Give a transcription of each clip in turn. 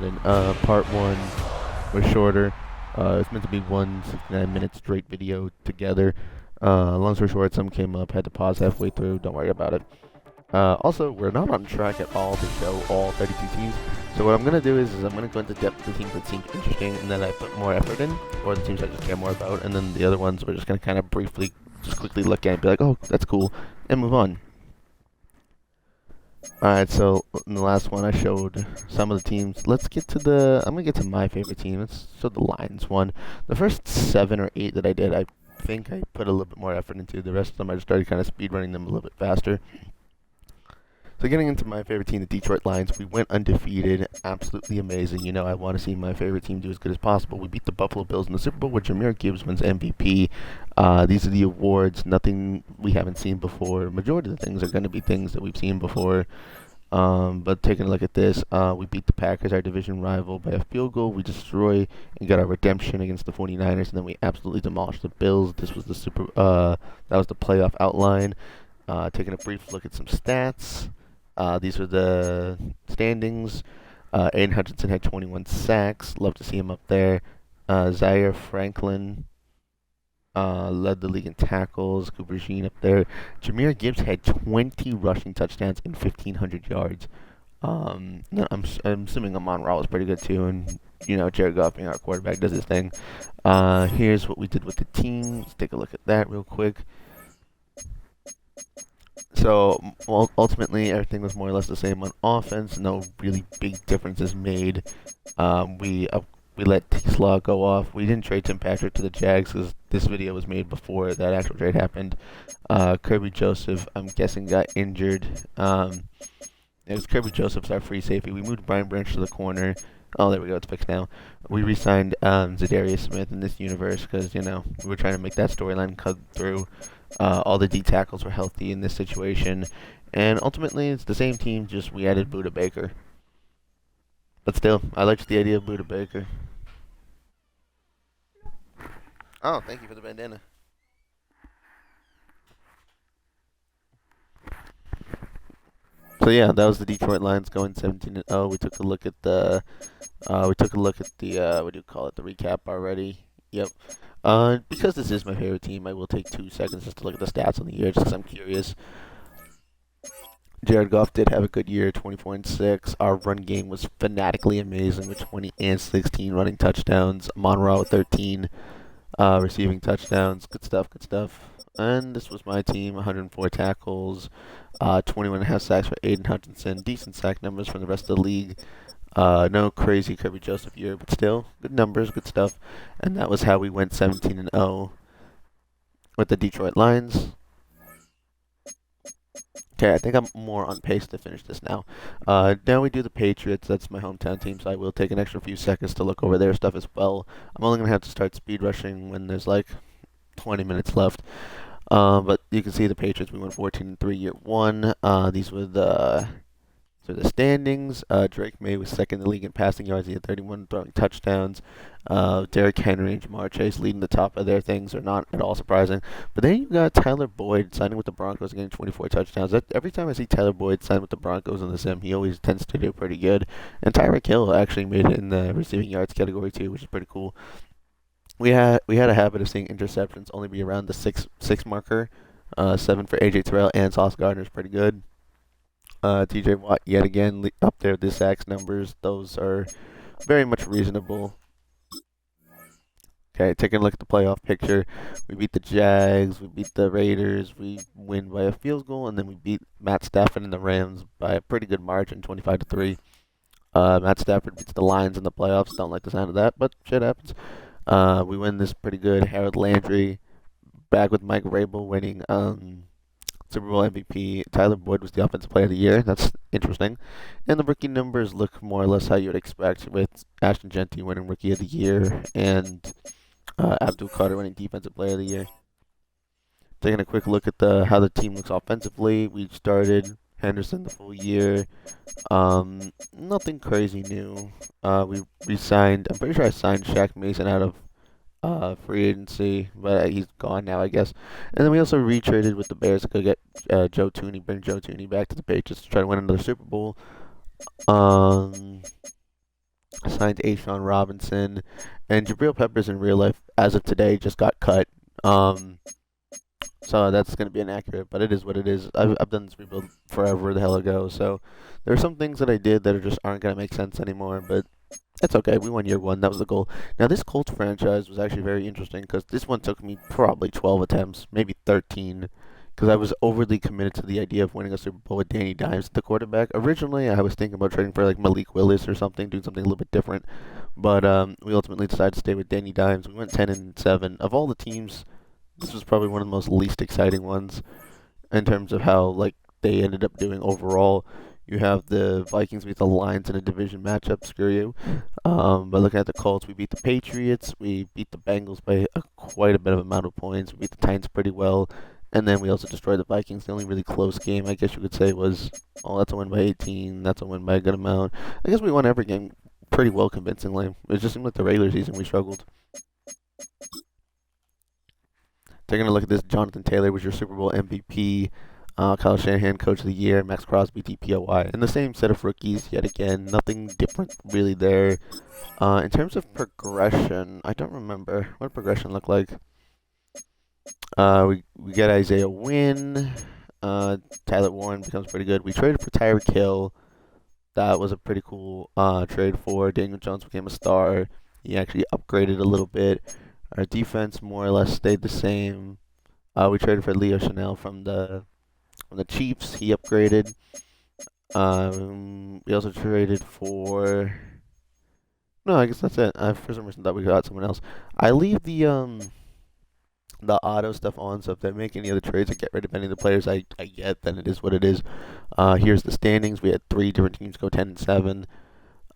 Madden. Part one was shorter. It's meant to be one 69-minute straight video together. Long story short, some came up, had to pause halfway through. Don't worry about it. Also, we're not on track at all to show all 32 teams. So what I'm going to do is I'm going to go into depth the teams that seem interesting and then I put more effort in, or the teams I just care more about, and then the other ones we're just going to kind of briefly, just quickly look at and be like, oh, that's cool, and move on. Alright, so in the last one I showed some of the teams. Let's get to I'm going to get to my favorite team. Let's show the Lions one. The first 7 or 8 that I did, I think I put a little bit more effort into. The rest of them I just started kind of speed running them a little bit faster. So getting into my favorite team, the Detroit Lions, we went undefeated, absolutely amazing. You know, I want to see my favorite team do as good as possible. We beat the Buffalo Bills in the Super Bowl where Jahmyr Gibbs wins MVP. These are the awards, nothing we haven't seen before. Majority of the things are going to be things that we've seen before. But taking a look at this, we beat the Packers, our division rival, by a field goal. We destroy and got our redemption against the 49ers, and then we absolutely demolished the Bills. This was that was the playoff outline. Taking a brief look at some stats. These are the standings. Aiden Hutchinson had 21 sacks. Love to see him up there. Zaire Franklin led the league in tackles. Cooper Jean up there. Jahmyr Gibbs had 20 rushing touchdowns and 1,500 yards. No, I'm assuming Amon-Ra was pretty good too, and you know Jared Goff being our quarterback does his thing. Here's what we did with the team. Let's take a look at that real quick. So, ultimately, everything was more or less the same on offense. No really big differences made. We let T-Slaw go off. We didn't trade Tim Patrick to the Jags because this video was made before that actual trade happened. Kirby Joseph, I'm guessing, got injured. It was Kirby Joseph's our free safety. We moved Brian Branch to the corner. Oh, there we go. It's fixed now. We re-signed Zadarius Smith in this universe because, you know, we were trying to make that storyline cut through. All the D tackles were healthy in this situation. And ultimately, it's the same team, just we added Buda Baker. But still, I liked the idea of Buda Baker. Oh, thank you for the bandana. So yeah, that was the Detroit Lions going 17-0. We took a look at the what do you call it? The recap already. Yep. Because this is my favorite team, I will take 2 seconds just to look at the stats on the year, just because I'm curious. Jared Goff did have a good year, 24-6. Our run game was fanatically amazing with 20 and 16 running touchdowns. Amon-Ra with 13 receiving touchdowns. Good stuff, good stuff. And this was my team, 104 tackles, 21.5 sacks for Aiden Hutchinson. Decent sack numbers from the rest of the league. No crazy Kirby Joseph year, but still, good numbers, good stuff. And that was how we went 17-0 with the Detroit Lions. Okay, I think I'm more on pace to finish this now. Now we do the Patriots. That's my hometown team, so I will take an extra few seconds to look over their stuff as well. I'm only going to have to start speed rushing when there's like 20 minutes left. But you can see the Patriots, we went 14-3 year one. These were the standings. Drake May was second in the league in passing yards. He had 31 throwing touchdowns. Derrick Henry and Jamar Chase leading the top of their things are not at all surprising. But then you got Tyler Boyd signing with the Broncos and getting 24 touchdowns. Every time I see Tyler Boyd sign with the Broncos in the sim, he always tends to do pretty good. And Tyreek Hill actually made it in the receiving yards category too, which is pretty cool. We had a habit of seeing interceptions only be around the six marker. 7 for AJ Terrell and Sauce Gardner is pretty good. TJ Watt yet again up there with the sacks numbers. Those are very much reasonable. Okay, taking a look at the playoff picture. We beat the Jags, we beat the Raiders, we win by a field goal, and then we beat Matt Stafford and the Rams by a pretty good margin, 25-3. Matt Stafford beats the Lions in the playoffs. Don't like the sound of that, but shit happens. We win this pretty good. Harold Landry back with Mike Rabel winning Super Bowl MVP. Tyler Boyd was the Offensive Player of the Year. That's interesting. And the rookie numbers look more or less how you would expect, with Ashton Jeanty winning Rookie of the Year and Abdul Carter winning Defensive Player of the Year. Taking a quick look at how the team looks offensively. We started Henderson the full year. Nothing crazy new. We re-signed. I'm pretty sure I signed Shaq Mason out of free agency, but he's gone now, I guess. And then we also retraded with the Bears to go get Joe Tooney, bring Joe Tooney back to the Patriots to try to win another Super Bowl. Signed Ashawn Robinson, and Jabril Peppers in real life, as of today, just got cut. Um, so that's going to be inaccurate, but it is what it is. I've done this rebuild forever the hell ago, so there are some things that I did that just aren't going to make sense anymore, but it's okay. We won year one. That was the goal. Now, this Colts franchise was actually very interesting because this one took me probably 12 attempts, maybe 13, because I was overly committed to the idea of winning a Super Bowl with Danny Dimes at the quarterback. Originally, I was thinking about trading for like Malik Willis or something, doing something a little bit different, but we ultimately decided to stay with Danny Dimes. We went 10-7. Of all the teams, this was probably one of the most least exciting ones in terms of how like they ended up doing overall. You have the Vikings beat the Lions in a division matchup. Screw you. But looking at the Colts, we beat the Patriots. We beat the Bengals by quite a bit of amount of points. We beat the Titans pretty well. And then we also destroyed the Vikings. The only really close game, I guess you could say, was, oh, that's a win by 18. That's a win by a good amount. I guess we won every game pretty well convincingly. It just seemed like the regular season we struggled. Taking a look at this, Jonathan Taylor was your Super Bowl MVP. Kyle Shanahan, Coach of the Year. Max Crosby, DPOY. And the same set of rookies yet again. Nothing different really there. In terms of progression, I don't remember. What did progression look like? We get Isaiah Wynn. Tyler Warren becomes pretty good. We traded for Tyreek Hill. That was a pretty cool trade for. Daniel Jones became a star. He actually upgraded a little bit. Our defense more or less stayed the same. We traded for Leo Chanel from the Chiefs. He upgraded. We also traded for. No, I guess that's it. I for some reason thought we got someone else. I leave the auto stuff on, so if they make any other trades or get rid of any of the players I get, then it is what it is. Here's the standings. We had 3 different teams go 10-7.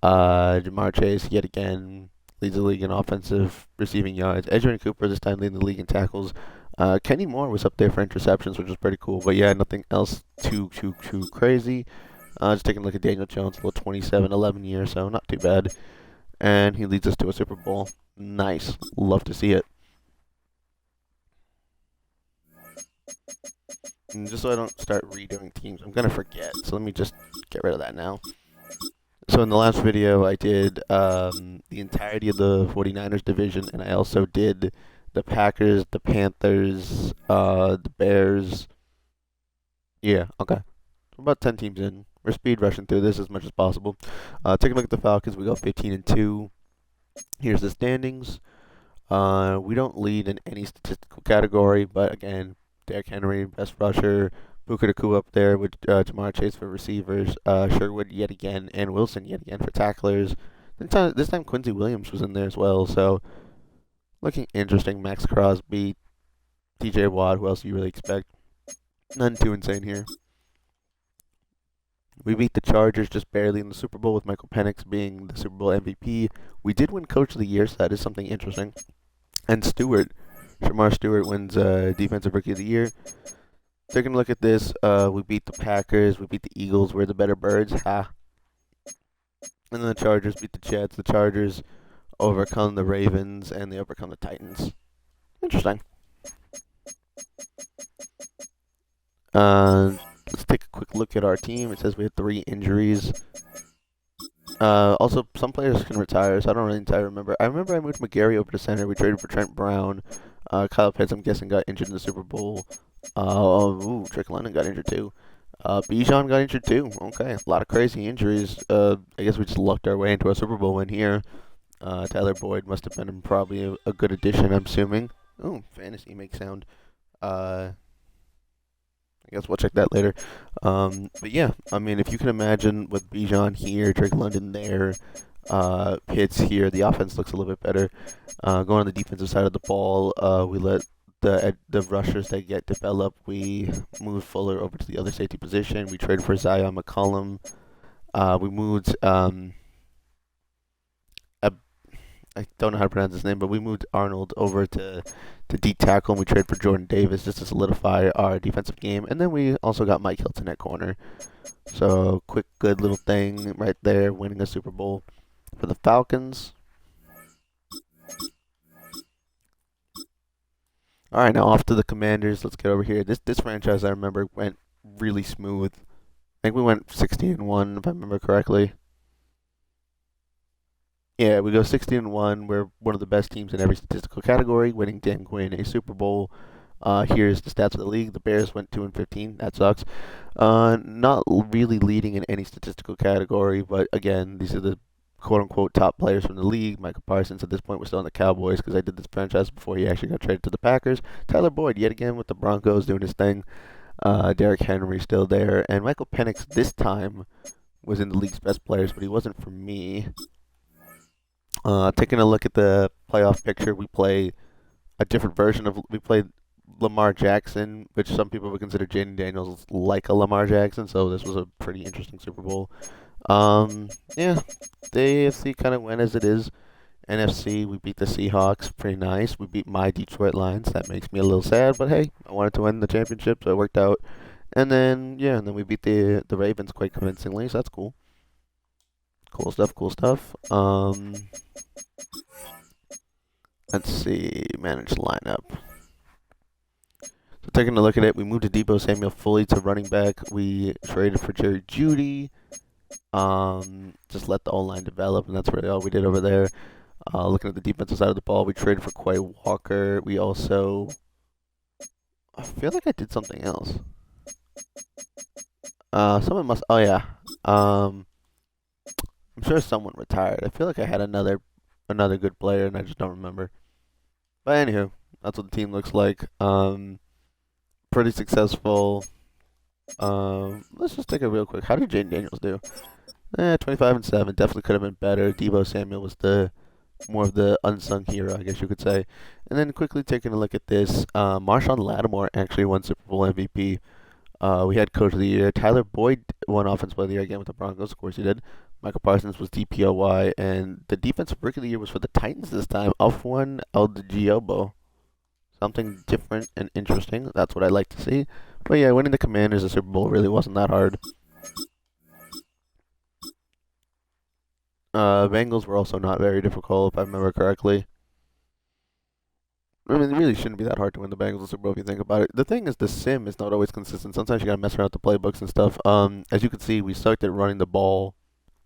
Jamar Chase yet again leads the league in offensive receiving yards. Edgerrin Cooper this time leading the league in tackles. Kenny Moore was up there for interceptions, which was pretty cool. But yeah, nothing else too crazy. Just taking a look at Daniel Jones, a little 27-11 year, so not too bad. And he leads us to a Super Bowl. Nice. Love to see it. And just so I don't start redoing teams, I'm going to forget. So let me just get rid of that now. So in the last video, I did the entirety of the 49ers division, and I also did the Packers, the Panthers, the Bears. Yeah, okay. About 10 teams in. We're speed rushing through this as much as possible. Take a look at the Falcons. We go 15-2. Here's the standings. We don't lead in any statistical category, but again, Derrick Henry, best rusher. Puka Nacua up there with Jamar Chase for receivers. Sherwood yet again, and Wilson yet again for tacklers. This time Quincy Williams was in there as well, so looking interesting. Max Crosby, TJ Watt, who else do you really expect? None too insane here. We beat the Chargers just barely in the Super Bowl with Michael Penix being the Super Bowl MVP. We did win Coach of the Year, so that is something interesting. And Shamar Stewart wins Defensive Rookie of the Year. Taking a look at this, we beat the Packers, we beat the Eagles, we're the better birds, ha. And then the Chargers beat the Jets. The Chargers overcome the Ravens, and they overcome the Titans. Interesting. Let's take a quick look at our team. It says we have 3 injuries. Also, some players can retire, so I don't really entirely remember. I remember I moved McGarry over to center. We traded for Trent Brown. Kyle Pitts, I'm guessing, got injured in the Super Bowl. Drake London got injured too. Bijan got injured too. Okay, a lot of crazy injuries. I guess we just lucked our way into a Super Bowl win here. Tyler Boyd must have been probably a good addition, I'm assuming. Oh, fantasy makes sound. I guess we'll check that later. But yeah, I mean, if you can imagine with Bijan here, Drake London there, Pitts here, the offense looks a little bit better. Going on the defensive side of the ball, we let the rushers that get develop. We moved Fuller over to the other safety position. We traded for Zion McCollum. We moved I don't know how to pronounce his name, but we moved Arnold over to D tackle, and we traded for Jordan Davis just to solidify our defensive game. And then we also got Mike Hilton at corner. So quick, good little thing right there, winning a Super Bowl for the Falcons. All right, now off to the Commanders. Let's get over here. This franchise, I remember, went really smooth. I think we went 16-1, if I remember correctly. Yeah, we go 16-1. We're one of the best teams in every statistical category, winning Dan Quinn a Super Bowl. Here's the stats of the league. The Bears went 2-15. That sucks. Not really leading in any statistical category, but again, these are the quote unquote top players from the league. Michael Parsons at this point was still on the Cowboys because I did this franchise before he actually got traded to the Packers. Tyler Boyd yet again with the Broncos doing his thing. Derrick Henry still there, and Michael Penix this time was in the league's best players, but he wasn't for me. Taking a look at the playoff picture, we play a different version of we played Lamar Jackson, which some people would consider Jaden Daniels like a Lamar Jackson. So this was a pretty interesting Super Bowl. Yeah, the AFC kind of went as it is. NFC, we beat the Seahawks, pretty nice. We beat my Detroit Lions. That makes me a little sad, but hey, I wanted to win the championship, so it worked out. And then yeah, and then we beat the Ravens quite convincingly, so that's cool. Cool stuff, cool stuff. Let's see, manage lineup. So taking a look at it, we moved to Deebo Samuel fully to running back. We traded for Jerry Jeudy. Just let the O-line develop, and that's really all we did over there. Looking at the defensive side of the ball, we traded for Quay Walker. We also, I feel like I did something else. Someone must. Oh yeah. I'm sure someone retired. I feel like I had another good player, and I just don't remember. But anywho, that's what the team looks like. Pretty successful. Let's just take a real quick. How did Jaden Daniels do? 25-7. Definitely could have been better. Deebo Samuel was the more of the unsung hero, I guess you could say. And then quickly taking a look at this, Marshawn Lattimore actually won Super Bowl MVP. We had Coach of the Year. Tyler Boyd won Offensive Player of the Year again with the Broncos. Of course he did. Michael Parsons was DPOY, and the Defensive Rookie of the Year was for the Titans this time. Alfwan Eldigiobo. Something different and interesting. That's what I like to see. But yeah, winning the Commanders the Super Bowl really wasn't that hard. Bengals were also not very difficult, if I remember correctly. I mean, it really shouldn't be that hard to win the Bengals the Super Bowl if you think about it. The thing is, the sim is not always consistent. Sometimes you gotta mess around with the playbooks and stuff. As you can see, we sucked at running the ball.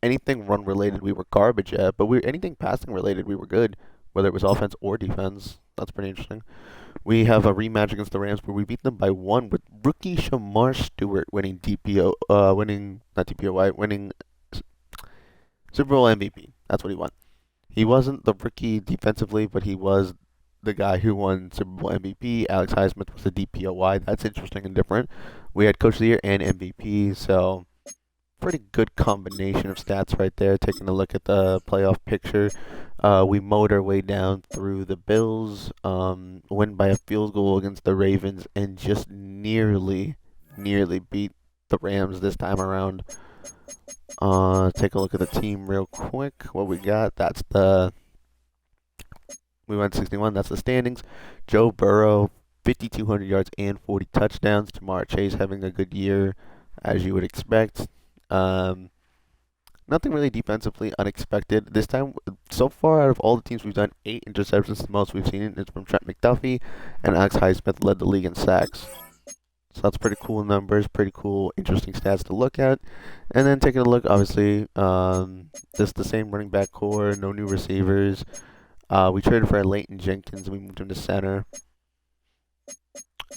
Anything run related, we were garbage at. But anything passing related, we were good, whether it was offense or defense. That's pretty interesting. We have a rematch against the Rams where we beat them by 1 with rookie Shamar Stewart winning winning Super Bowl MVP. That's what he won. He wasn't the rookie defensively, but he was the guy who won Super Bowl MVP. Alex Highsmith was the DPOY. That's interesting and different. We had Coach of the Year and MVP, so pretty good combination of stats right there. Taking a look at the playoff picture, we mowed our way down through the Bills, win by a field goal against the Ravens, and just nearly beat the Rams this time around. Take a look at the team real quick. What we got? We went 61. That's the standings. Joe Burrow, 5,200 yards and 40 touchdowns. Jamar Chase having a good year, as you would expect. Nothing really defensively unexpected. This time, so far out of all the teams we've done, 8 interceptions. The most we've seen is from Trent McDuffie, and Alex Highsmith led the league in sacks. So that's pretty cool numbers, pretty cool, interesting stats to look at. And then taking a look, obviously, just the same running back core, no new receivers. We traded for Leighton Jenkins, and we moved him to center.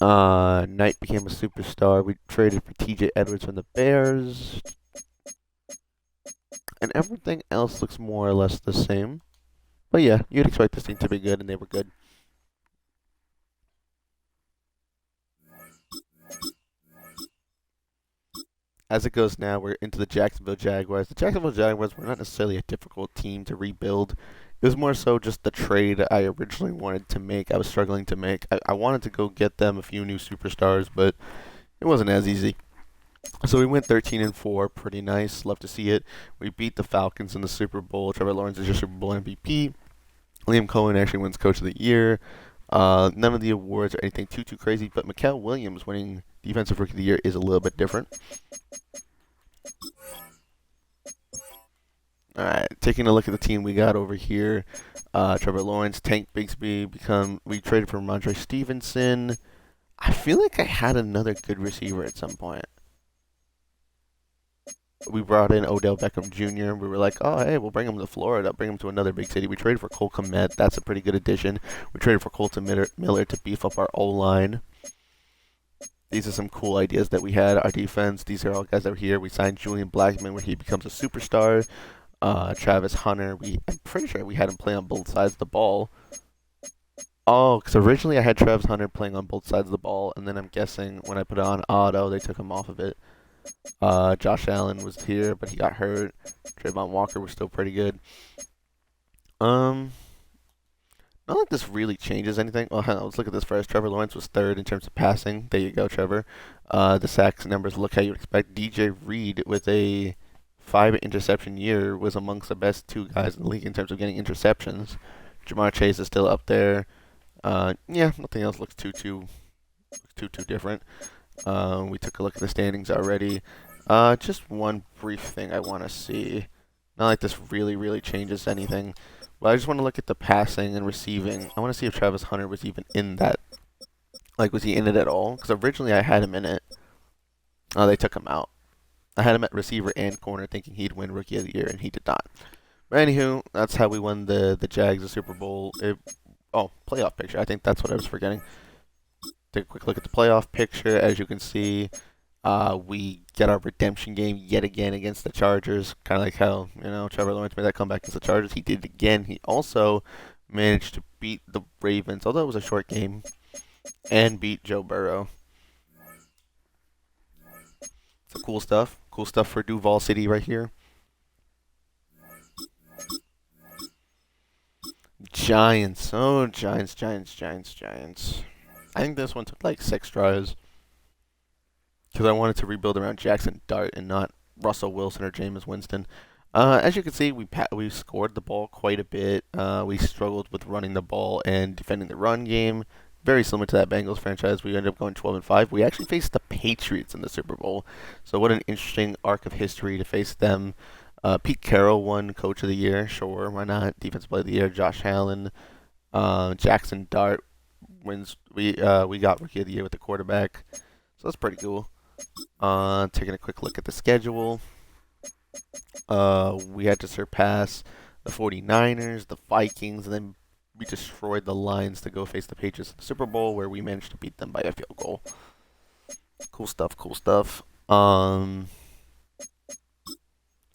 Knight became a superstar. We traded for TJ Edwards from the Bears. And everything else looks more or less the same. But yeah, you'd expect this team to be good, and they were good. As it goes now, we're into the Jacksonville Jaguars. The Jacksonville Jaguars were not necessarily a difficult team to rebuild. It was more so just the trade I originally wanted to make. I was struggling to make. I wanted to go get them a few new superstars, but it wasn't as easy. So we went 13-4, pretty nice. Love to see it. We beat the Falcons in the Super Bowl. Trevor Lawrence is your Super Bowl MVP. Liam Cohen actually wins Coach of the Year. None of the awards are anything too crazy, but Mikael Williams winning Defensive Rookie of the Year is a little bit different. All right, taking a look at the team we got over here. Trevor Lawrence, Tank Bigsby we traded for Ramondre Stevenson. I feel like I had another good receiver at some point. We brought in Odell Beckham Jr. We were like, oh, hey, we'll bring him to Florida, bring him to another big city. We traded for Cole Kmet. That's a pretty good addition. We traded for Colton Miller to beef up our O-line. These are some cool ideas that we had. Our defense, these are all guys that were here. We signed Julian Blackman where he becomes a superstar. Travis Hunter, I'm pretty sure we had him play on both sides of the ball. Oh, because originally I had Travis Hunter playing on both sides of the ball, and then I'm guessing when I put it on auto, they took him off of it. Josh Allen was here, but he got hurt. Trayvon Walker was still pretty good. Not like this really changes anything. Well, let's look at this first. Trevor Lawrence was third in terms of passing. There you go, Trevor. The sacks numbers look how you would expect. DJ Reed with a 5 interception year was amongst the best 2 guys in the league in terms of getting interceptions. Jamar Chase is still up there. Yeah, nothing else looks too different. We took a look at the standings already. Just one brief thing I want to see. Not like this really changes anything. But I just want to look at the passing and receiving. I want to see if Travis Hunter was even in that. Like, was he in it at all? Because originally I had him in it. Oh, they took him out. I had him at receiver and corner thinking he'd win Rookie of the Year, and he did not. But anywho, that's how we won the Jags, the Super Bowl. Playoff picture. I think that's what I was forgetting. Take a quick look at the playoff picture. As you can see, we get our redemption game yet again against the Chargers. Kind of like how, Trevor Lawrence made that comeback against the Chargers. He did it again. He also managed to beat the Ravens, although it was a short game, and beat Joe Burrow. So cool stuff. Cool stuff for Duval City right here. Giants. Oh, Giants. I think this one took like 6 tries. Because I wanted to rebuild around Jackson Dart and not Russell Wilson or Jameis Winston. As you can see, we scored the ball quite a bit. We struggled with running the ball and defending the run game. Very similar to that Bengals franchise. We ended up going 12-5. We actually faced the Patriots in the Super Bowl. So what an interesting arc of history to face them. Pete Carroll won Coach of the Year. Sure, why not? Defensive Player of the Year. Josh Allen. Jackson Dart wins. We got Rookie of the Year with the quarterback. So that's pretty cool. Taking a quick look at the schedule. We had to surpass the 49ers, the Vikings, and then we destroyed the Lions to go face the Patriots in the Super Bowl, where we managed to beat them by a field goal. Cool stuff.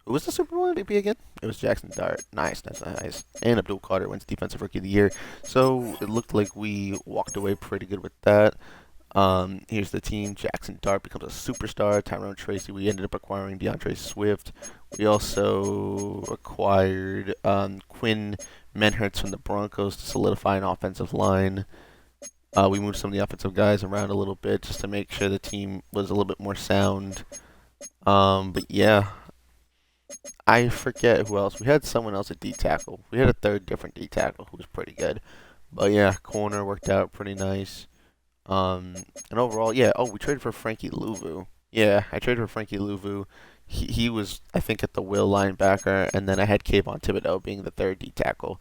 Who was the Super Bowl MVP again? It was Jackson Dart. Nice. And Abdul Carter wins Defensive Rookie of the Year. So it looked like we walked away pretty good with that. Here's the team. Jackson Dart becomes a superstar. Tyrone Tracy. We ended up acquiring DeAndre Swift. We also acquired Quinn Menhertz from the Broncos to solidify an offensive line. We moved some of the offensive guys around a little bit just to make sure the team was a little bit more sound. But yeah, I forget who else. We had someone else at D tackle. We had a third different D tackle who was pretty good. But yeah, corner worked out pretty nice. And overall, yeah. Oh, we traded for Frankie Louvu. Yeah, I traded for Frankie Louvu. He was, I think, at the will linebacker, and then I had Kayvon Thibodeau being the third D tackle.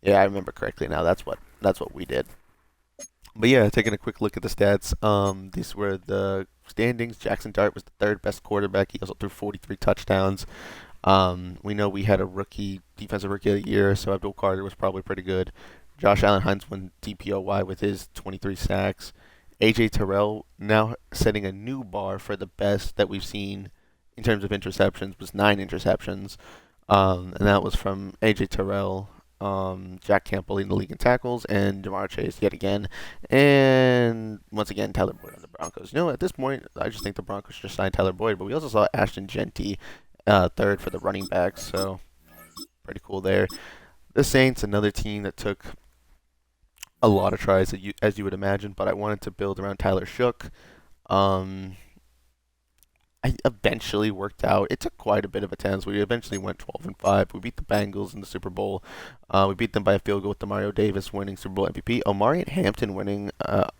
Yeah, I remember correctly now. That's what we did. But yeah, taking a quick look at the stats. These were the standings. Jackson Dart was the third best quarterback. He also threw 43 touchdowns. We know we had a defensive rookie of the year, so Abdul Carter was probably pretty good. Josh Allen Hines won DPOY with his 23 sacks. AJ Terrell now setting a new bar for the best that we've seen in terms of interceptions, was 9 interceptions. And that was from AJ Terrell, Jack Campbell leading the league in tackles, and Jamar Chase yet again. And once again, Tyler Boyd on the Broncos. At this point, I just think the Broncos should sign Tyler Boyd, but we also saw Ashton Genty third for the running backs, so pretty cool there. The Saints, another team that took a lot of tries, as you would imagine, but I wanted to build around Tyler Shook. I eventually worked out. It took quite a bit of attempts. We eventually went 12-5. We beat the Bengals in the Super Bowl. We beat them by a field goal with Demario Davis winning Super Bowl MVP. Omarion Hampton winning.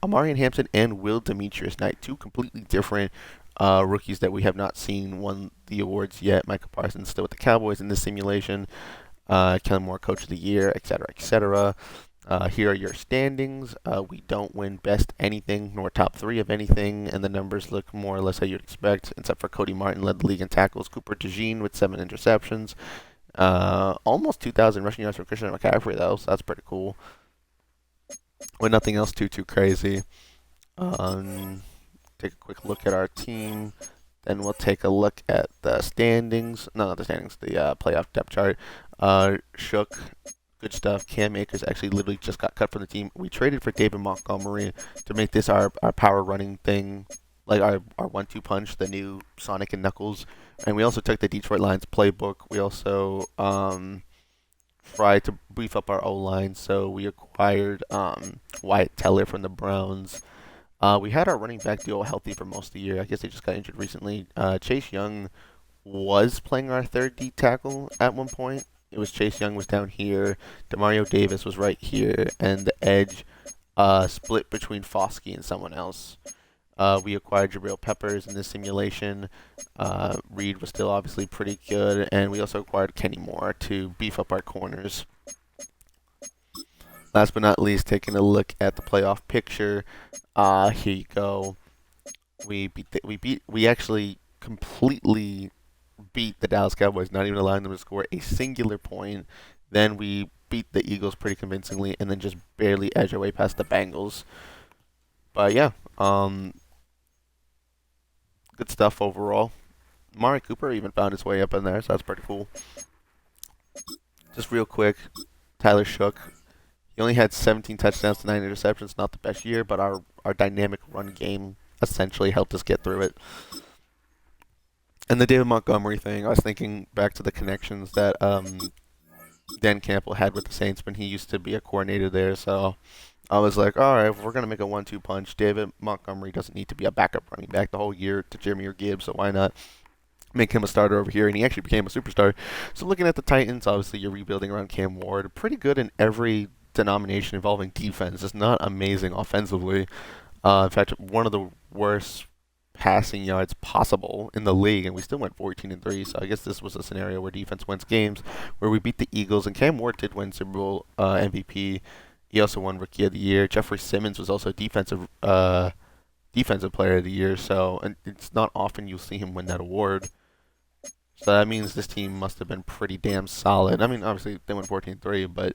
Omarion Hampton and Will Demetrius Knight, 2 completely different rookies that we have not seen won the awards yet. Micah Parsons still with the Cowboys in this simulation. Kellen Moore Coach of the Year, etc., etc. Here are your standings. We don't win best anything nor top three of anything, and the numbers look more or less how you'd expect, except for Cody Martin led the league in tackles. Cooper DeJean with 7 interceptions. Almost 2,000 rushing yards for Christian McCaffrey, though, so that's pretty cool. With nothing else too crazy. Take a quick look at our team. Then we'll take a look at the standings. No, not the standings. The playoff depth chart. Shook, good stuff. Cam Akers actually literally just got cut from the team. We traded for David Montgomery to make this our power running thing, like our 1-2 punch, the new Sonic and Knuckles. And we also took the Detroit Lions playbook. We also tried to beef up our O line, so we acquired Wyatt Teller from the Browns. We had our running back duo healthy for most of the year. I guess they just got injured recently. Chase Young was playing our third D tackle at one point. It was Chase Young was down here, Demario Davis was right here, and the edge split between Foskey and someone else. We acquired Jabril Peppers in this simulation. Reed was still obviously pretty good, and we also acquired Kenny Moore to beef up our corners. Last but not least, taking a look at the playoff picture. Here you go. We actually completely beat the Dallas Cowboys, not even allowing them to score a singular point. Then we beat the Eagles pretty convincingly, and then just barely edge our way past the Bengals. But yeah, good stuff overall. Amari Cooper even found his way up in there, so that's pretty cool. Just real quick, Tyler Shook. He only had 17 touchdowns to 9 interceptions. Not the best year, but our dynamic run game essentially helped us get through it. And the David Montgomery thing, I was thinking back to the connections that Dan Campbell had with the Saints when he used to be a coordinator there. So I was like, all right, if we're going to make a 1-2 punch, David Montgomery doesn't need to be a backup running back the whole year to Jameer Gibbs, so why not make him a starter over here? And he actually became a superstar. So looking at the Titans, obviously you're rebuilding around Cam Ward. Pretty good in every denomination involving defense. It's not amazing offensively. In fact, one of the worst passing yards possible in the league, and we still went 14-3. So I guess this was a scenario where defense wins games, where we beat the Eagles, and Cam Ward did win Super Bowl MVP. He also won Rookie of the Year. Jeffrey Simmons was also defensive player of the year. So, and it's not often you'll see him win that award. So that means this team must have been pretty damn solid. I mean, obviously they went 14-3, but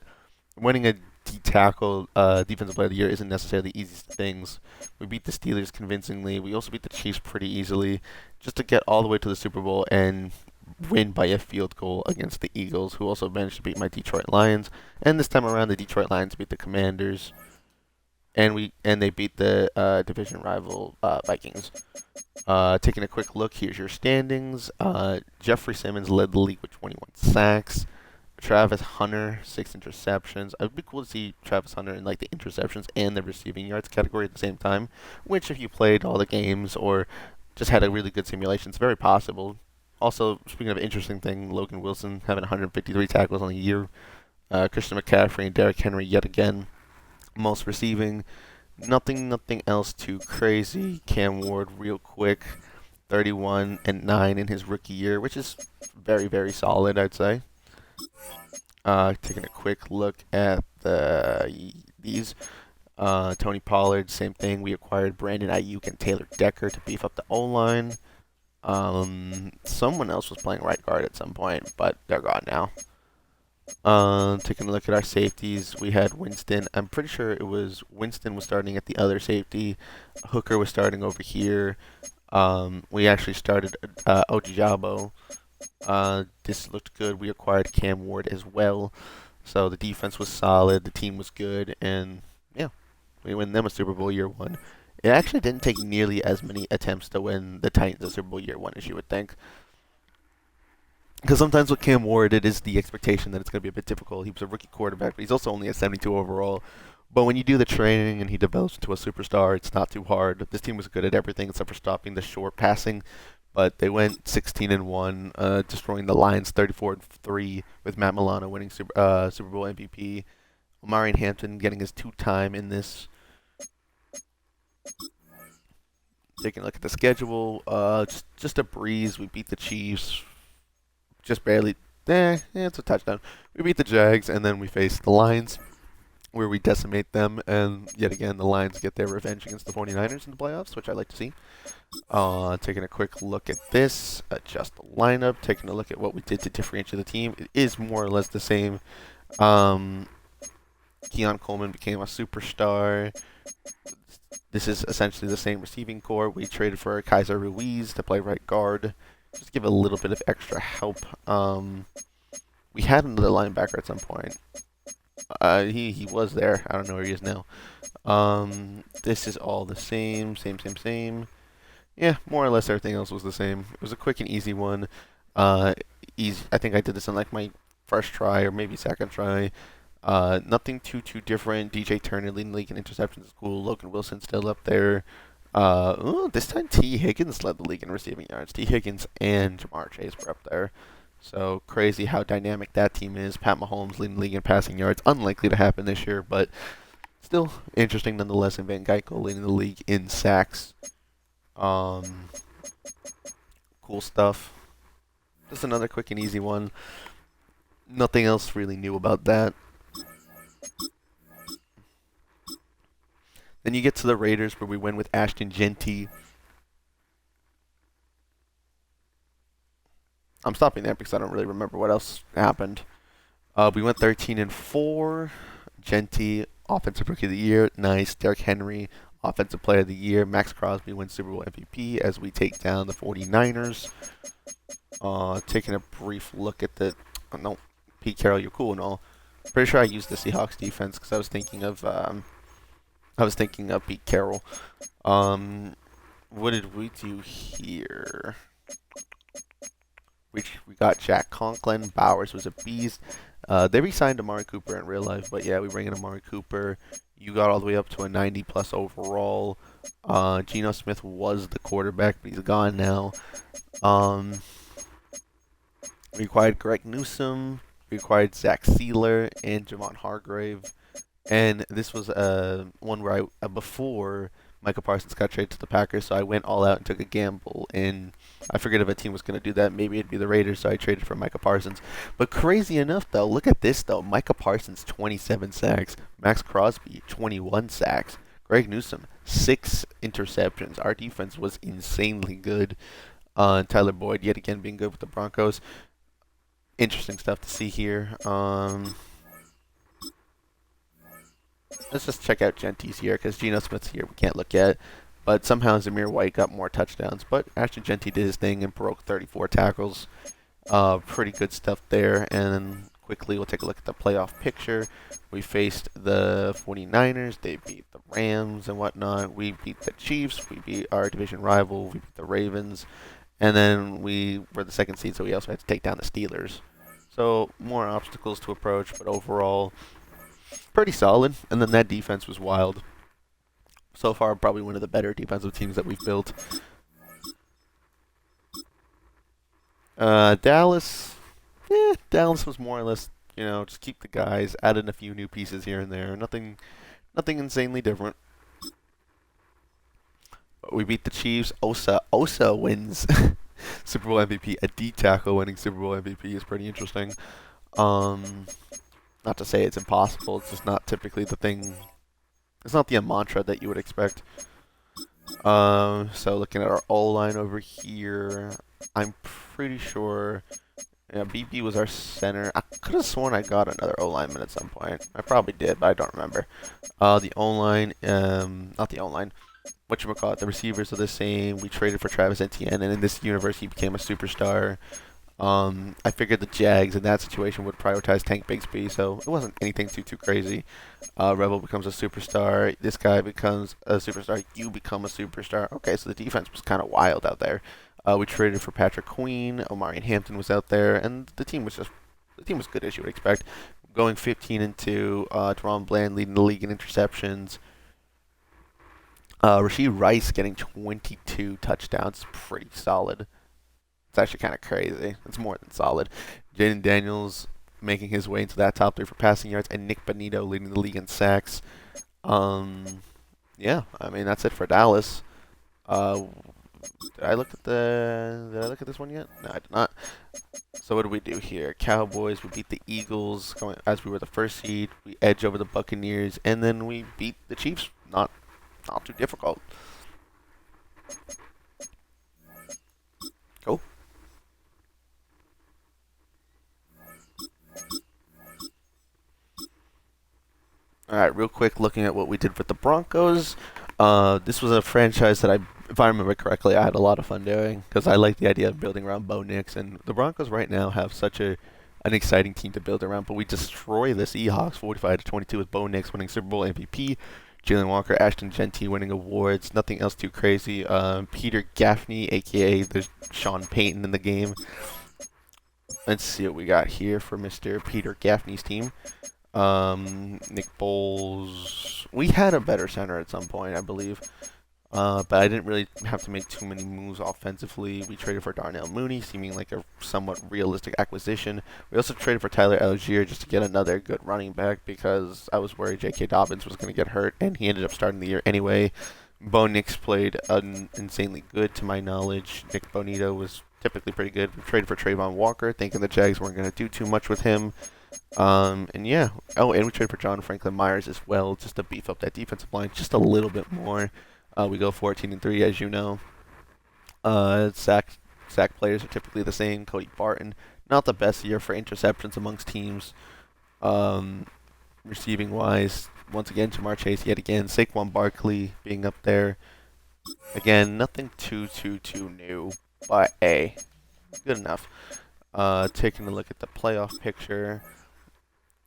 winning a D-tackle defensive player of the year isn't necessarily the easiest things. We beat the Steelers convincingly. We also beat the Chiefs pretty easily, just to get all the way to the Super Bowl and win by a field goal against the Eagles, who also managed to beat my Detroit Lions. And this time around, the Detroit Lions beat the Commanders, and they beat the division rival Vikings. Taking a quick look, here's your standings. Jeffrey Simmons led the league with 21 sacks. Travis Hunter, 6 interceptions. It would be cool to see Travis Hunter in like the interceptions and the receiving yards category at the same time, which if you played all the games or just had a really good simulation, it's very possible. Also, speaking of interesting thing, Logan Wilson having 153 tackles on the year. Christian McCaffrey and Derrick Henry yet again, most receiving. Nothing else too crazy. Cam Ward, real quick, 31-9 in his rookie year, which is very solid, I'd say. Taking a quick look at these. Tony Pollard, same thing. We acquired Brandon Ayuk and Taylor Decker to beef up the O-line. Someone else was playing right guard at some point, but they're gone now. Taking a look at our safeties, we had Winston. I'm pretty sure it was Winston was starting at the other safety. Hooker was starting over here. We actually started Ojabo. This looked good. We acquired Cam Ward as well. So the defense was solid. The team was good. And, yeah, we win them a Super Bowl year one. It actually didn't take nearly as many attempts to win the Titans a Super Bowl year one as you would think. Because sometimes with Cam Ward, it is the expectation that it's going to be a bit difficult. He was a rookie quarterback, but he's also only a 72 overall. But when you do the training and he develops into a superstar, it's not too hard. This team was good at everything except for stopping the short passing. But they went 16-1, destroying the Lions 34-3 with Matt Milano winning Super Bowl MVP. Omarion Hampton getting his 2-time in this. Taking a look at the schedule, just a breeze. We beat the Chiefs, just barely. It's a touchdown. We beat the Jags, and then we faced the Lions. where we decimate them, and yet again, the Lions get their revenge against the 49ers in the playoffs, which I like to see. Taking a quick look at this, adjust the lineup, taking a look at what we did to differentiate the team. It is more or less the same. Keon Coleman became a superstar. This is essentially the same receiving core. We traded for Kaiser Ruiz to play right guard, just to give a little bit of extra help. We had another linebacker at some point. He was there. I don't know where he is now. This is all the same. Yeah, more or less everything else was the same. It was a quick and easy one. Easy. I think I did this on like my first try or maybe second try. Nothing too different. DJ Turner leading the league in interceptions is cool. Logan Wilson still up there. This time T. Higgins led the league in receiving yards. T. Higgins and Jamar Chase were up there. So crazy how dynamic that team is. Pat Mahomes leading the league in passing yards. Unlikely to happen this year, but still interesting nonetheless. And Van Geikel leading the league in sacks. Cool stuff. Just another quick and easy one. Nothing else really new about that. Then you get to the Raiders where we win with Ashton Jeanty. I'm stopping there because I don't really remember what else happened. We went 13-4. Jeanty, Offensive Rookie of the Year. Nice. Derrick Henry, Offensive Player of the Year. Max Crosby wins Super Bowl MVP as we take down the 49ers. Taking a brief look at the... Oh, no, Pete Carroll, you're cool and all. Pretty sure I used the Seahawks defense because I was thinking of Pete Carroll. What did we do here? We got Jack Conklin. Bowers was a beast. They re-signed Amari Cooper in real life, but yeah, we bring in Amari Cooper. You got all the way up to a 90+ overall. Geno Smith was the quarterback, but he's gone now. We acquired Greg Newsome. We acquired Zach Sealer and Javon Hargrave. And this was one where before Micah Parsons got traded to the Packers, so I went all out and took a gamble. And I figured if a team was going to do that, maybe it'd be the Raiders, so I traded for Micah Parsons. But crazy enough, though, look at this, though. Micah Parsons, 27 sacks. Max Crosby, 21 sacks. Greg Newsome, 6 interceptions. Our defense was insanely good. Tyler Boyd, yet again, being good with the Broncos. Interesting stuff to see here. Let's just check out Jeanty's here, because Geno Smith's here we can't look at. But somehow Zamir White got more touchdowns. But Ashton Jeanty did his thing and broke 34 tackles. Pretty good stuff there. And then quickly we'll take a look at the playoff picture. We faced the 49ers. They beat the Rams and whatnot. We beat the Chiefs. We beat our division rival. We beat the Ravens. And then we were the second seed, so we also had to take down the Steelers. So more obstacles to approach, but overall pretty solid. And then that defense was wild. So far, probably one of the better defensive teams that we've built. Dallas was more or less, just keep the guys, add in a few new pieces here and there. Nothing insanely different. We beat the Chiefs. Osa wins Super Bowl MVP. A D tackle winning Super Bowl MVP is pretty interesting. Not to say it's impossible. It's just not typically the thing. It's not the mantra that you would expect. So looking at our O-line over here, I'm pretty sure BB was our center. I could have sworn I got another O-lineman at some point. I probably did, but I don't remember. The O-line, not the O-line. Whatchamacallit, the receivers are the same. We traded for Travis Etienne, and in this universe, he became a superstar. I figured the Jags in that situation would prioritize Tank Bigsby, so it wasn't anything too crazy. Rebel becomes a superstar. This guy becomes a superstar. You become a superstar. Okay, so the defense was kind of wild out there. We traded for Patrick Queen. Omarion Hampton was out there, and the team was good as you would expect. Going 15-2. Deron Bland leading the league in interceptions. Rashee Rice getting 22 touchdowns. Pretty solid. It's actually kind of crazy. It's more than solid. Jaden Daniels making his way into that top 3 for passing yards, and Nick Bonito leading the league in sacks. Yeah, I mean, that's it for Dallas. Did I look at this one yet? No, I did not. So what do we do here? Cowboys, we beat the Eagles as we were the first seed. We edge over the Buccaneers, and then we beat the Chiefs. Not too difficult. Cool. All right, real quick, looking at what we did with the Broncos. This was a franchise that if I remember correctly, I had a lot of fun doing because I like the idea of building around Bo Nix, and the Broncos right now have such an exciting team to build around. But we destroy the Seahawks 45-22 with Bo Nix winning Super Bowl MVP, Jalen Walker, Ashton Genty winning awards. Nothing else too crazy. Peter Gaffney, aka there's Sean Payton in the game. Let's see what we got here for Mr. Peter Gaffney's team. Nick Foles. We had a better center at some point, I believe. But I didn't really have to make too many moves offensively. We traded for Darnell Mooney, seeming like a somewhat realistic acquisition. We also traded for Tyler Algier just to get another good running back because I was worried J.K. Dobbins was going to get hurt, and he ended up starting the year anyway. Bo Nix played insanely good to my knowledge. Nick Bonito was typically pretty good. We traded for Trayvon Walker, thinking the Jags weren't going to do too much with him. And yeah. Oh, and we traded for John Franklin Myers as well, just to beef up that defensive line just a little bit more. We go 14-3, as you know. Sack players are typically the same. Cody Barton, not the best year for interceptions amongst teams. Receiving wise, once again, Jamar Chase yet again. Saquon Barkley being up there. Again, nothing too new, but good enough. Taking a look at the playoff picture,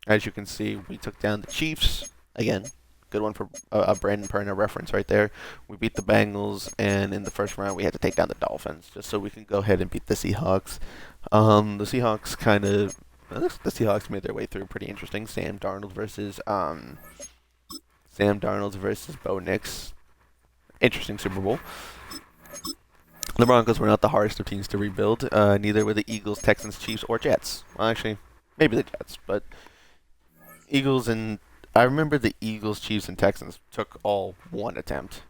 as you can see, we took down the Chiefs again. Good one for a Brandon Perna reference right there. We beat the Bengals, and in the first round, we had to take down the Dolphins just so we can go ahead and beat the Seahawks. The Seahawks made their way through pretty interesting. Sam Darnold versus Bo Nix. Interesting Super Bowl. The Broncos were not the hardest of teams to rebuild. Neither were the Eagles, Texans, Chiefs, or Jets. Well, actually, maybe the Jets, but Eagles and I remember the Eagles, Chiefs, and Texans took all one attempt.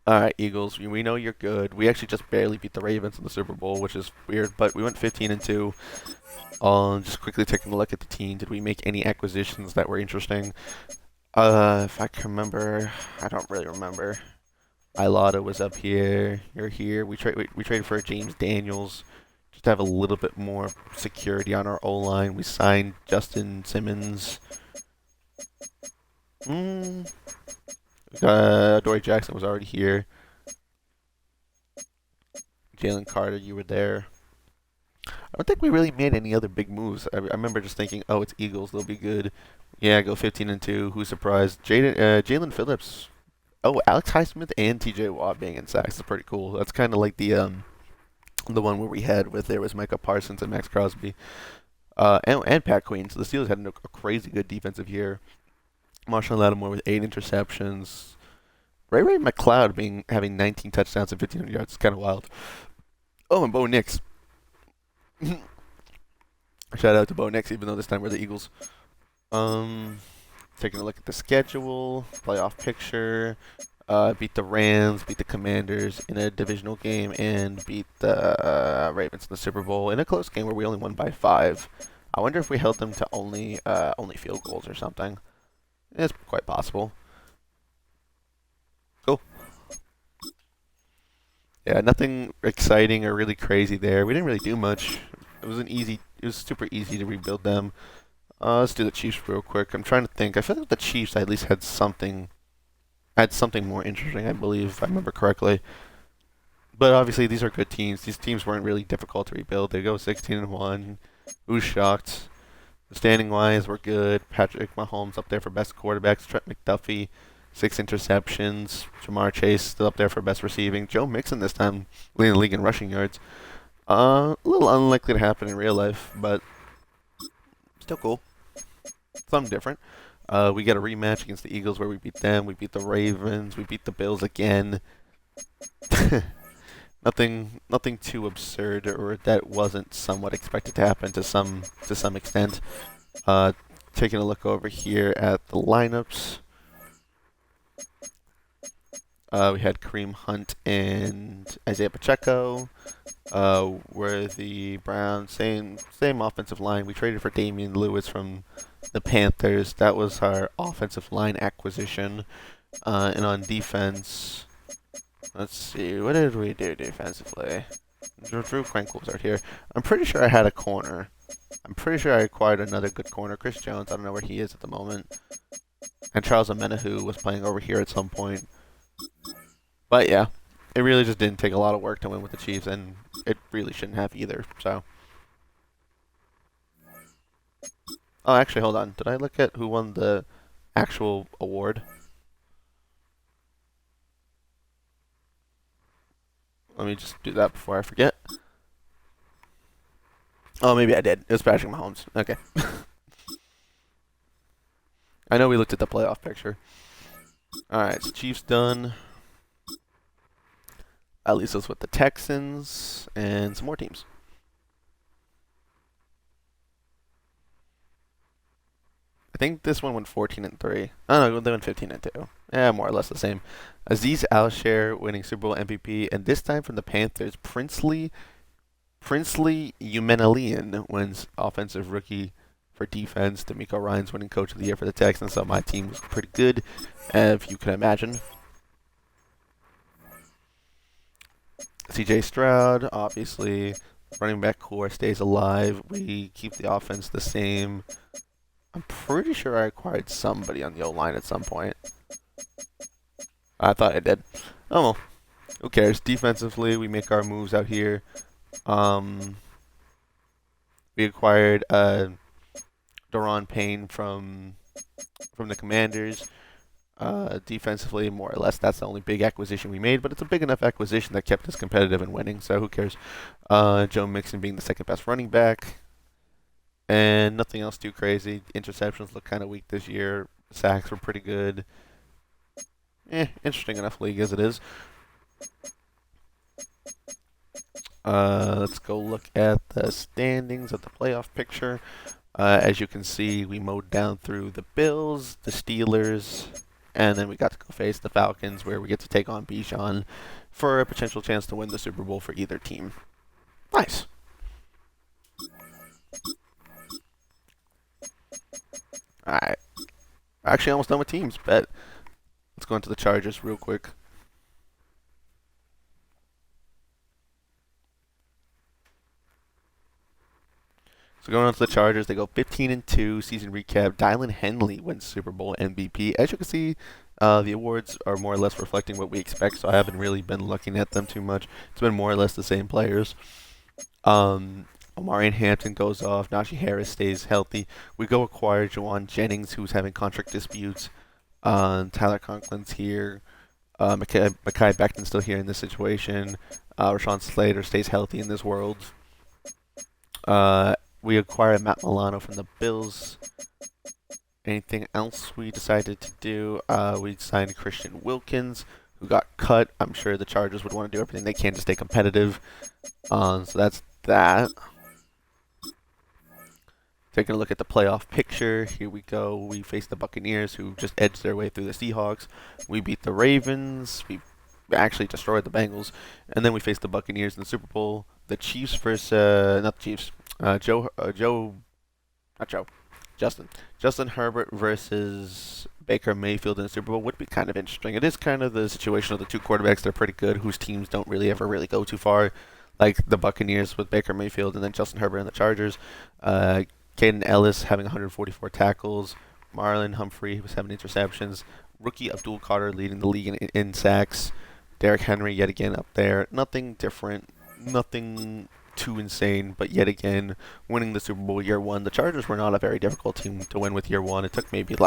All right, Eagles, we know you're good. We actually just barely beat the Ravens in the Super Bowl, which is weird, but we went 15-2. Just quickly taking a look at the team. Did we make any acquisitions that were interesting? If I can remember, I don't really remember. Ilata was up here. You're here. We traded for James Daniels just to have a little bit more security on our O-line. We signed Justin Simmons. Dory Jackson was already here. Jalen Carter, you were there. I don't think we really made any other big moves. I remember just thinking, oh, it's Eagles, they'll be good. Yeah, go 15-2. Who's surprised? Jalen Phillips. Oh, Alex Highsmith and T.J. Watt being in sacks is pretty cool. That's kind of like the one where we had there was Micah Parsons and Max Crosby, and Pat Queen. So the Steelers had a crazy good defensive year. Marshall Lattimore with 8 interceptions. Ray McLeod having 19 touchdowns and 1,500 yards is kind of wild. Oh, and Bo Nix. Shout out to Bo Nix, even though this time we're the Eagles. Taking a look at the schedule, playoff picture. Beat the Rams, beat the Commanders in a divisional game, and beat the Ravens in the Super Bowl in a close game where we only won by 5. I wonder if we held them to only field goals or something. It's quite possible. Cool. Yeah, nothing exciting or really crazy there. We didn't really do much. It was super easy to rebuild them. Let's do the Chiefs real quick. I'm trying to think. I feel like the Chiefs at least had something more interesting, I believe, if I remember correctly. But obviously, these are good teams. These teams weren't really difficult to rebuild. They go 16-1. Who's shocked? Standing wise, we're good. Patrick Mahomes up there for best quarterbacks. Trent McDuffie, 6 interceptions. Jamar Chase still up there for best receiving. Joe Mixon this time leading the league in rushing yards. A little unlikely to happen in real life, but still cool. Something different. We got a rematch against the Eagles where we beat them. We beat the Ravens. We beat the Bills again. Nothing too absurd or that wasn't somewhat expected to happen to some extent. Taking a look over here at the lineups. We had Kareem Hunt and Isaiah Pacheco. Were the Browns same offensive line. We traded for Damian Lewis from the Panthers. That was our offensive line acquisition. And on defense, let's see, what did we do defensively? Drew Crankle was out here. I'm pretty sure I had a corner. I'm pretty sure I acquired another good corner. Chris Jones, I don't know where he is at the moment. And Charles Amenahu was playing over here at some point. But yeah, it really just didn't take a lot of work to win with the Chiefs, and it really shouldn't have either, so. Oh, actually, hold on. Did I look at who won the actual award? Let me just do that before I forget. Oh, maybe I did. It was Patrick Mahomes. Okay. I know we looked at the playoff picture. Alright, so Chiefs done. At least it's with the Texans and some more teams. I think this one went 14-3. Oh no, they went 15-2. Yeah, more or less the same. Aziz Al-Share winning Super Bowl MVP, and this time from the Panthers, Princely Umenalian wins Offensive Rookie for defense. D'Amico Ryans winning Coach of the Year for the Texans, so my team was pretty good, if you can imagine. CJ Stroud, obviously, running back core stays alive. We keep the offense the same. I'm pretty sure I acquired somebody on the O-line at some point. I thought I did. Oh well. Who cares? Defensively, we make our moves out here. We acquired Daron Payne from the Commanders. Defensively, more or less, that's the only big acquisition we made, but it's a big enough acquisition that kept us competitive and winning, so who cares? Joe Mixon being the second best running back. And nothing else too crazy. Interceptions look kind of weak this year. Sacks were pretty good. Interesting enough league as it is. Let's go look at the standings of the playoff picture. As you can see, we mowed down through the Bills, the Steelers, and then we got to go face the Falcons, where we get to take on Bijan for a potential chance to win the Super Bowl for either team. Nice. Alright. Actually, almost done with teams, but let's go into the Chargers real quick. So going on to the Chargers, they go 15-2. Season recap. Dylan Henley wins Super Bowl MVP. As you can see, the awards are more or less reflecting what we expect, so I haven't really been looking at them too much. It's been more or less the same players. Omarion Hampton goes off. Najee Harris stays healthy. We go acquire Juwan Jennings, who's having contract disputes. Tyler Conklin's here. Mekhi Becton's still here in this situation. Rashawn Slater stays healthy in this world. We acquired Matt Milano from the Bills. Anything else we decided to do? We signed Christian Wilkins, who got cut. I'm sure the Chargers would want to do everything they can to stay competitive. So that's that. Taking a look at the playoff picture, here we go. We face the Buccaneers, who just edged their way through the Seahawks. We beat the Ravens. We actually destroyed the Bengals. And then we faced the Buccaneers in the Super Bowl. The Chiefs versus, not the Chiefs, Justin Herbert versus Baker Mayfield in the Super Bowl would be kind of interesting. It is kind of the situation of the two quarterbacks. They're pretty good, whose teams don't really ever really go too far, like the Buccaneers with Baker Mayfield and then Justin Herbert and the Chargers. Caden Ellis having 144 tackles. Marlon Humphrey was having interceptions. Rookie Abdul Carter leading the league in sacks. Derrick Henry yet again up there. Nothing different. Nothing too insane, but yet again, winning the Super Bowl year one. The Chargers were not a very difficult team to win with year one. It took maybe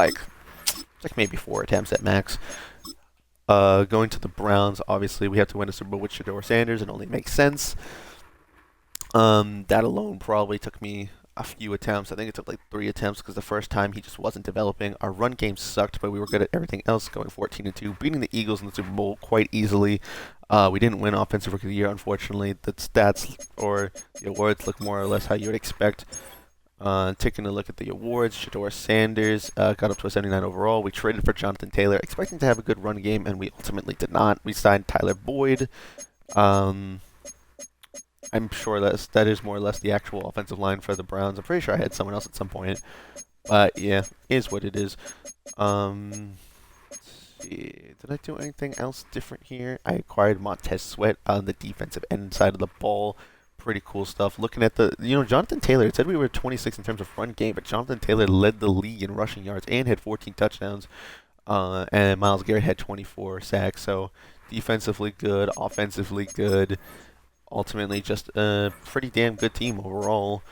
maybe 4 attempts at max. Going to the Browns, obviously we have to win a Super Bowl with Shedeur Sanders. It only makes sense. That alone probably took me a few attempts. I think it took like 3 attempts because the first time he just wasn't developing. Our run game sucked, but we were good at everything else, going 14-2, beating the Eagles in the Super Bowl quite easily. We didn't win Offensive Rookie of the Year, unfortunately. The stats or the awards look more or less how you would expect. Taking a look at the awards, Shador Sanders got up to a 79 overall. We traded for Jonathan Taylor, expecting to have a good run game, and we ultimately did not. We signed Tyler Boyd. I'm sure that is more or less the actual offensive line for the Browns. I'm pretty sure I had someone else at some point. But yeah, is what it is. Let's see. Did I do anything else different here? I acquired Montez Sweat on the defensive end side of the ball. Pretty cool stuff. Looking at Jonathan Taylor, it said we were 26 in terms of run game, but Jonathan Taylor led the league in rushing yards and had 14 touchdowns. And Myles Garrett had 24 sacks. So defensively good, offensively good. Ultimately, just a pretty damn good team overall.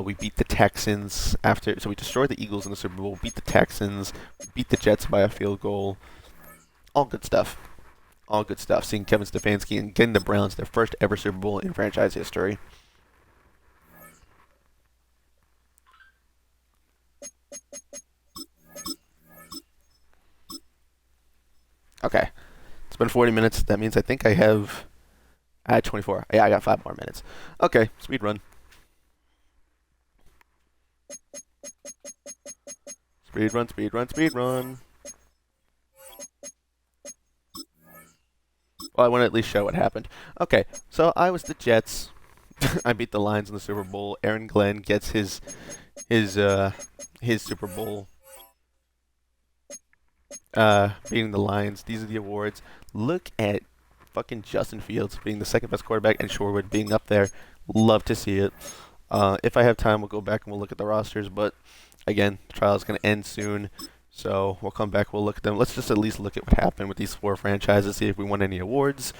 We beat the Texans so we destroyed the Eagles in the Super Bowl, beat the Texans, beat the Jets by a field goal. All good stuff. All good stuff. Seeing Kevin Stefanski and getting the Browns their first ever Super Bowl in franchise history. Okay. It's been 40 minutes. That means I think I had 24. Yeah, I got 5 more minutes. Okay, speed run. Speed run, speed run, speed run. Well, I want to at least show what happened. Okay, so I was the Jets. I beat the Lions in the Super Bowl. Aaron Glenn gets his Super Bowl. Beating the Lions. These are the awards. Look at fucking Justin Fields being the second best quarterback and Shorewood being up there. Love to see it. If I have time, we'll go back and we'll look at the rosters. But again, the trial is going to end soon. So we'll come back, we'll look at them. Let's just at least look at what happened with these 4 franchises, see if we won any awards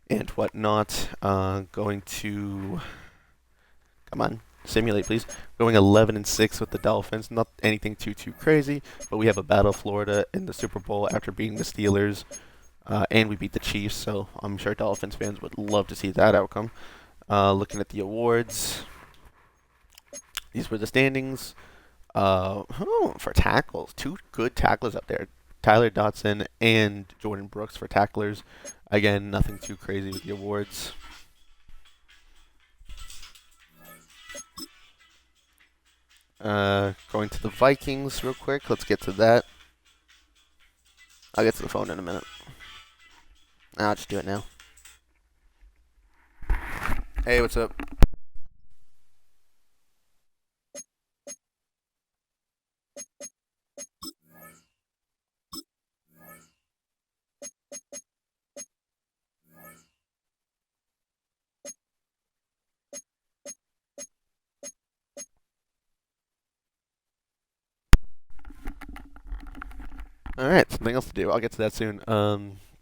and whatnot. Going to... Come on, simulate, please. Going 11-6 with the Dolphins. Not anything too crazy, but we have a battle of Florida in the Super Bowl after beating the Steelers. And we beat the Chiefs, so I'm sure Dolphins fans would love to see that outcome. Looking at the awards. These were the standings. For tackles, 2 good tacklers up there. Tyler Dotson and Jordan Brooks for tacklers. Again, nothing too crazy with the awards. Going to the Vikings real quick. Let's get to that. I'll get to the phone in a minute. I'll just do it now. Hey, what's up? Alright, something else to do. I'll get to that soon.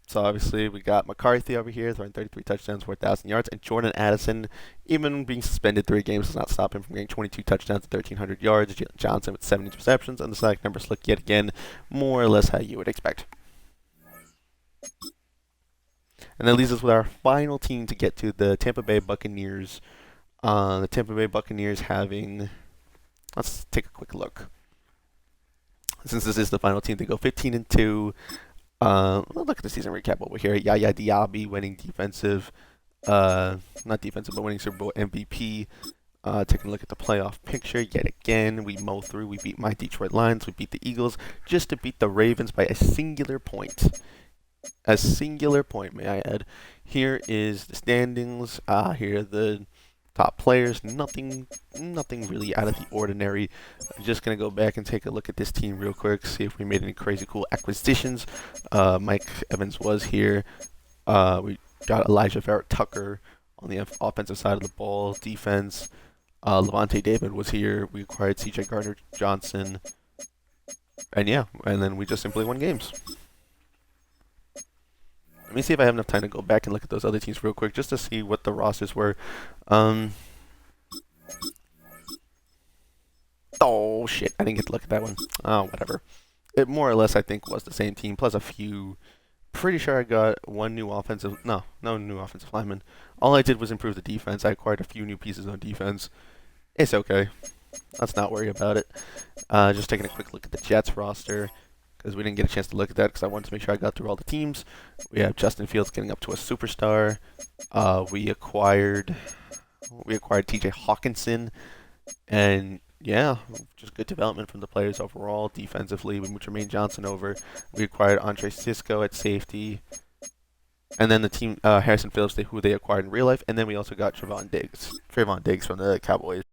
So obviously we got McCarthy over here throwing 33 touchdowns, 4,000 yards, and Jordan Addison, even being suspended 3 games, does not stop him from getting 22 touchdowns, 1,300 yards. Jalen Johnson with 70 receptions, and the sack numbers look yet again more or less how you would expect. And that leaves us with our final team to get to, the Tampa Bay Buccaneers. The Tampa Bay Buccaneers having... Let's take a quick look. Since this is the final team, they go 15-2. Look at the season recap over here. Yaya Diaby winning winning Super Bowl MVP. Taking a look at the playoff picture yet again. We mow through. We beat my Detroit Lions. We beat the Eagles just to beat the Ravens by a singular point. A singular point, may I add. Here is the standings. Here are the top players. Nothing really out of the ordinary. I'm just going to go back and take a look at this team real quick, see if we made any crazy cool acquisitions. Mike Evans was here. We got Elijah Vera-Tucker on the offensive side of the ball. Defense, Levante David was here. We acquired C.J. Gardner-Johnson. And yeah, and then we just simply won games. Let me see if I have enough time to go back and look at those other teams real quick, just to see what the rosters were. Oh, shit. I didn't get to look at that one. Oh, whatever. It more or less, I think, was the same team, plus a few. Pretty sure I got one new offensive... No new offensive lineman. All I did was improve the defense. I acquired a few new pieces on defense. It's okay. Let's not worry about it. Just taking a quick look at the Jets roster, because we didn't get a chance to look at that, because I wanted to make sure I got through all the teams. We have Justin Fields getting up to a superstar. We acquired T.J. Hawkinson, and Yeah, just good development from the players overall. Defensively, we moved Jermaine Johnson over. We acquired Andre Cisco at safety. And then the team, Harrison Phillips, who they acquired in real life. And then we also got Trayvon Diggs from the Cowboys.